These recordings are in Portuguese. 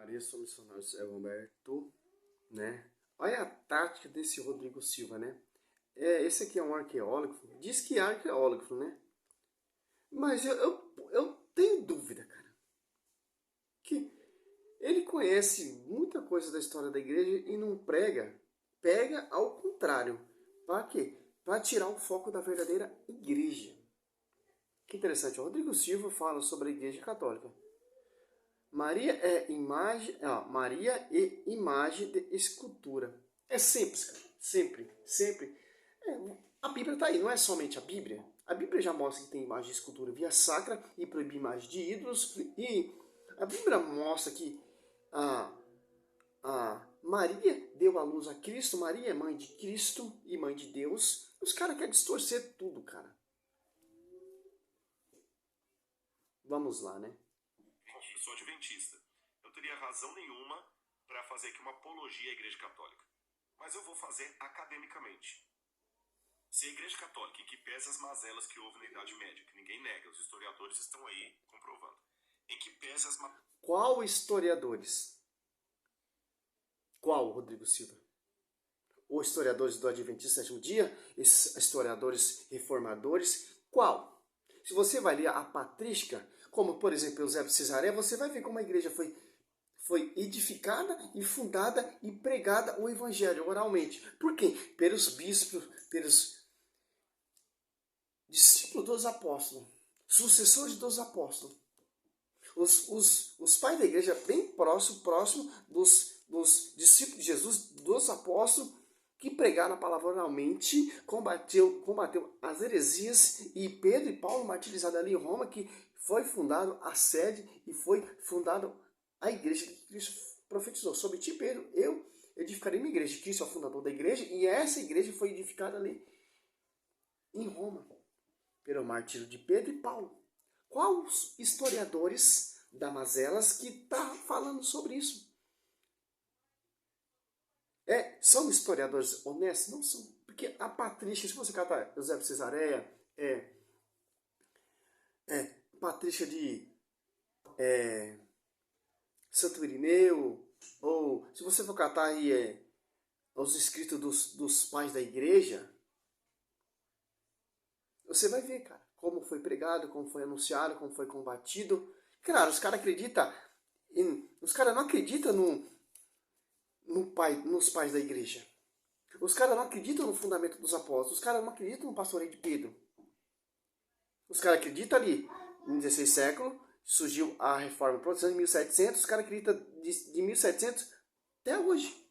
Maria, sou missionário José Roberto, né? Olha a tática desse Rodrigo Silva, né? Esse aqui é um arqueólogo, diz que é arqueólogo, né? Mas eu tenho dúvida, cara, que ele conhece muita coisa da história da igreja e não prega, pega ao contrário. Para quê? Para tirar o foco da verdadeira igreja. Que interessante, o Rodrigo Silva fala sobre a igreja católica. Maria e imagem de escultura. É simples, cara. Sempre, sempre. A Bíblia está aí, não é somente a Bíblia. A Bíblia já mostra que tem imagem de escultura via sacra e proíbe imagem de ídolos. E a Bíblia mostra que a Maria deu à luz a Cristo. Maria é mãe de Cristo e mãe de Deus. Os caras querem distorcer tudo, cara. Vamos lá, né? Eu sou adventista. Eu teria razão nenhuma para fazer aqui uma apologia à Igreja Católica. Mas eu vou fazer academicamente. Se a Igreja Católica, em que pese as mazelas que houve na Idade Média, que ninguém nega, os historiadores estão aí comprovando, em que pese as... Qual historiadores? Qual, Rodrigo Silva? Os historiadores do Adventista Sétimo Dia? Esses historiadores reformadores? Qual? Se você vai ler a patrística, como por exemplo Eusébio de Cesareia, você vai ver como a igreja foi edificada e fundada e pregada o evangelho oralmente. Por quê? Pelos bispos, pelos discípulos dos apóstolos, sucessores dos apóstolos. Os pais da igreja bem próximo dos discípulos de Jesus, dos apóstolos, que pregaram a palavra oralmente, combateu as heresias, e Pedro e Paulo martirizados ali em Roma, que foi fundado a sede e foi fundado a igreja que Cristo profetizou. Sobre ti, Pedro, eu edificarei minha igreja. Cristo é o fundador da igreja, e essa igreja foi edificada ali em Roma, pelo martírio de Pedro e Paulo. Quais historiadores damazelas que está falando sobre isso? São historiadores honestos? Não são. Porque a patrística, se você catar Eusébio de Cesareia, patrística de Santo Irineu, ou se você for catar aí os escritos dos pais da igreja, você vai ver, cara, como foi pregado, como foi anunciado, como foi combatido. Claro, os caras acreditam, os caras não acreditam nos pais da igreja. Os caras não acreditam no fundamento dos apóstolos. Os caras não acreditam no pastoreio de Pedro. Os caras acreditam ali, no 16 século, surgiu a reforma protestante em 1700. Os caras acreditam de 1700 até hoje.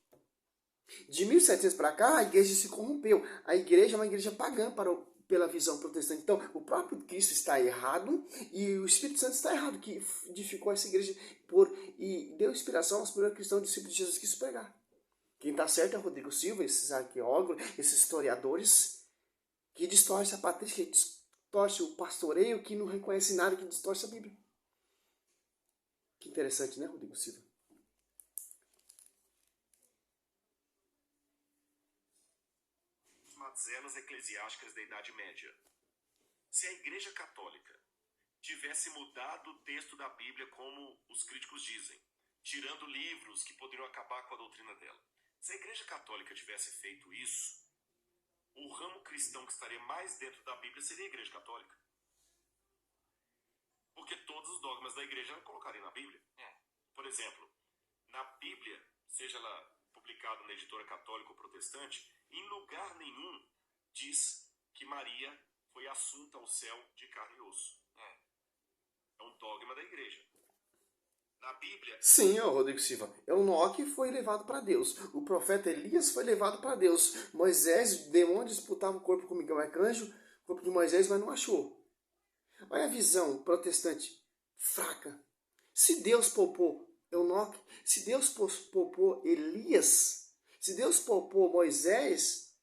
De 1700 para cá, a igreja se corrompeu. A igreja é uma igreja pagã pela visão protestante. Então, o próprio Cristo está errado e o Espírito Santo está errado, que edificou essa igreja e deu inspiração aos primeiros cristãos discípulos de Jesus Cristo pregar. Quem está certo é Rodrigo Silva, esses arqueólogos, esses historiadores que distorcem a patrística, que distorcem o pastoreio, que não reconhece nada, que distorce a Bíblia. Que interessante, né, Rodrigo Silva? Mazelas eclesiásticas da Idade Média. Se a Igreja Católica tivesse mudado o texto da Bíblia como os críticos dizem, tirando livros que poderiam acabar com a doutrina dela, se a Igreja Católica tivesse feito isso, o ramo cristão que estaria mais dentro da Bíblia seria a Igreja Católica. Porque todos os dogmas da Igreja ela colocaria na Bíblia. Por exemplo, na Bíblia, seja ela publicada na editora católica ou protestante, em lugar nenhum diz que Maria foi assunta ao céu de carne e osso. É um dogma da Igreja. Na Bíblia... Sim, Rodrigo Silva. Enoque foi levado para Deus. O profeta Elias foi levado para Deus. Moisés, demônio, disputava o corpo com Miguel Arcanjo, o corpo de Moisés, mas não achou. Olha a visão protestante fraca. Se Deus poupou Enoque, se Deus poupou Elias, se Deus poupou Moisés,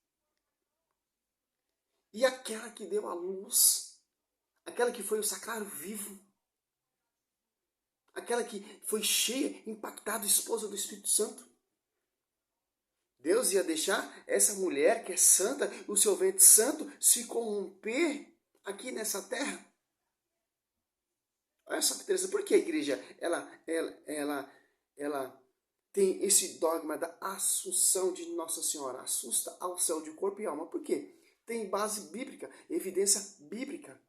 e aquela que deu a luz, aquela que foi o sacrário vivo, aquela que foi cheia, impactada, esposa do Espírito Santo. Deus ia deixar essa mulher que é santa, o seu ventre santo, se corromper aqui nessa terra? Olha só que interessante. Por que a igreja ela ela tem esse dogma da assunção de Nossa Senhora, assusta ao céu de corpo e alma. Por quê? Tem base bíblica, evidência bíblica.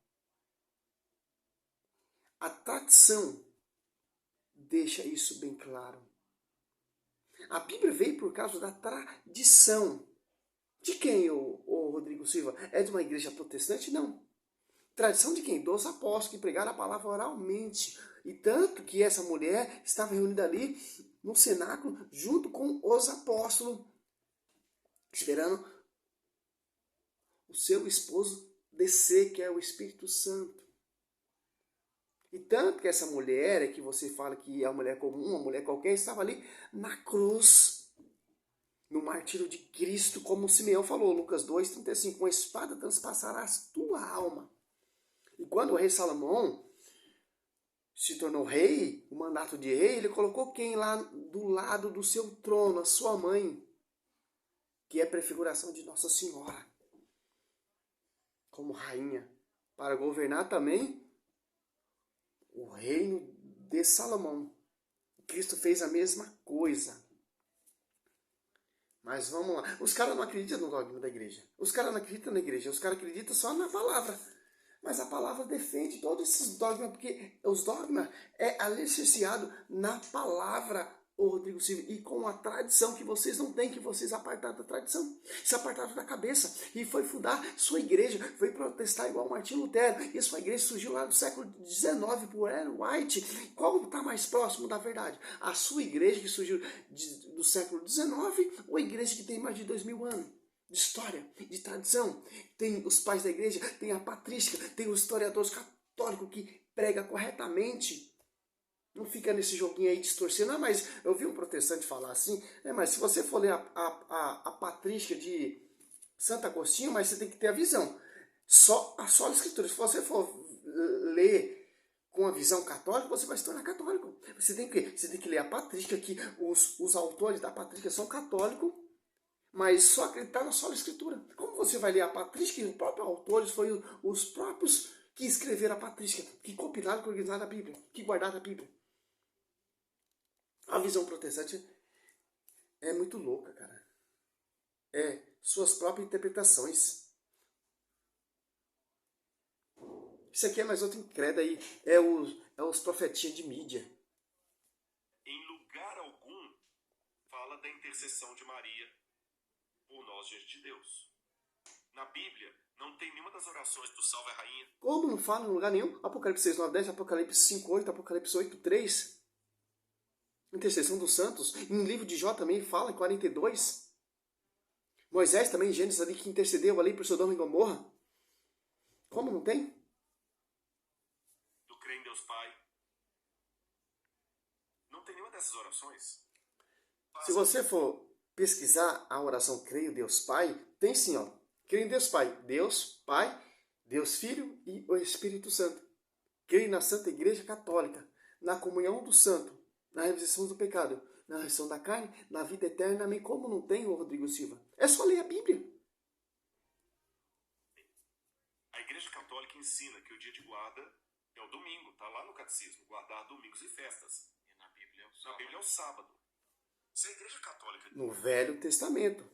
A tradição deixa isso bem claro. A Bíblia veio por causa da tradição. De quem, o Rodrigo Silva? É de uma igreja protestante? Não. Tradição de quem? Dos apóstolos que pregaram a palavra oralmente. E tanto que essa mulher estava reunida ali no cenáculo junto com os apóstolos, esperando o seu esposo descer, que é o Espírito Santo. E tanto que essa mulher, é que você fala que é uma mulher comum, uma mulher qualquer, estava ali na cruz, no martírio de Cristo, como Simeão falou, Lucas 2,35, com a espada transpassarás tua alma. E quando o rei Salomão se tornou rei, o mandato de rei, ele colocou quem lá do lado do seu trono? A sua mãe, que é a prefiguração de Nossa Senhora, como rainha, para governar também o reino de Salomão. Cristo fez a mesma coisa. Mas vamos lá. Os caras não acreditam no dogma da igreja. Os caras não acreditam na igreja. Os caras acreditam só na palavra. Mas a palavra defende todos esses dogmas, porque os dogmas é alicerciado na palavra, ô Rodrigo Silva, e com a tradição que vocês não têm, que vocês apartaram da tradição. Se apartaram da cabeça e foi fundar sua igreja, foi protestar igual Martim Lutero. E sua igreja surgiu lá no século XIX por Ellen White. Qual está mais próximo da verdade? A sua igreja que surgiu do século XIX ou a igreja que tem mais de 2000 anos? De história, de tradição. Tem os pais da igreja, tem a patrística, tem os historiadores católicos que prega corretamente. Não fica nesse joguinho aí distorcendo. Ah, mas eu vi um protestante falar assim, mas se você for ler a patrística de Santo Agostinho, mas você tem que ter a visão. Só a sola escritura. Se você for ler com a visão católica, você vai se tornar católico. Você tem que ler a patrística, que os autores da patrística são católicos, mas só acreditar na sola escritura. Como você vai ler a patrística? Os próprios autores foram os próprios que escreveram a patrística, que compilaram, que organizaram a Bíblia, que guardaram a Bíblia. A visão protestante é muito louca, cara. É suas próprias interpretações. Isso aqui é mais outro incrédulo aí. É os profetinhas de mídia. Em lugar algum, fala da intercessão de Maria por nós diante de Deus. Na Bíblia, não tem nenhuma das orações do Salve a Rainha. Como não fala em lugar nenhum? Apocalipse 6, 9, 10, Apocalipse 5, 8, Apocalipse 8, 3. Intercessão dos santos. Em livro de Jó também fala, em 42. Moisés também, em Gênesis, ali, que intercedeu ali por Sodoma e Gomorra. Como não tem? Do crer em Deus Pai. Não tem nenhuma dessas orações. Se você for pesquisar a oração Creio em Deus Pai, tem sim, ó. Creio em Deus Pai. Deus Pai, Deus Filho e o Espírito Santo. Creio na Santa Igreja Católica, na comunhão do santo, na remissão do pecado, na ressurreição da carne, na vida eterna. Amém. Como não tem, o Rodrigo Silva? É só ler a Bíblia. A Igreja Católica ensina que o dia de guarda é o domingo, tá lá no catecismo, guardar domingos e festas. E na Bíblia é o sábado. Se a Igreja Católica... No Velho Testamento.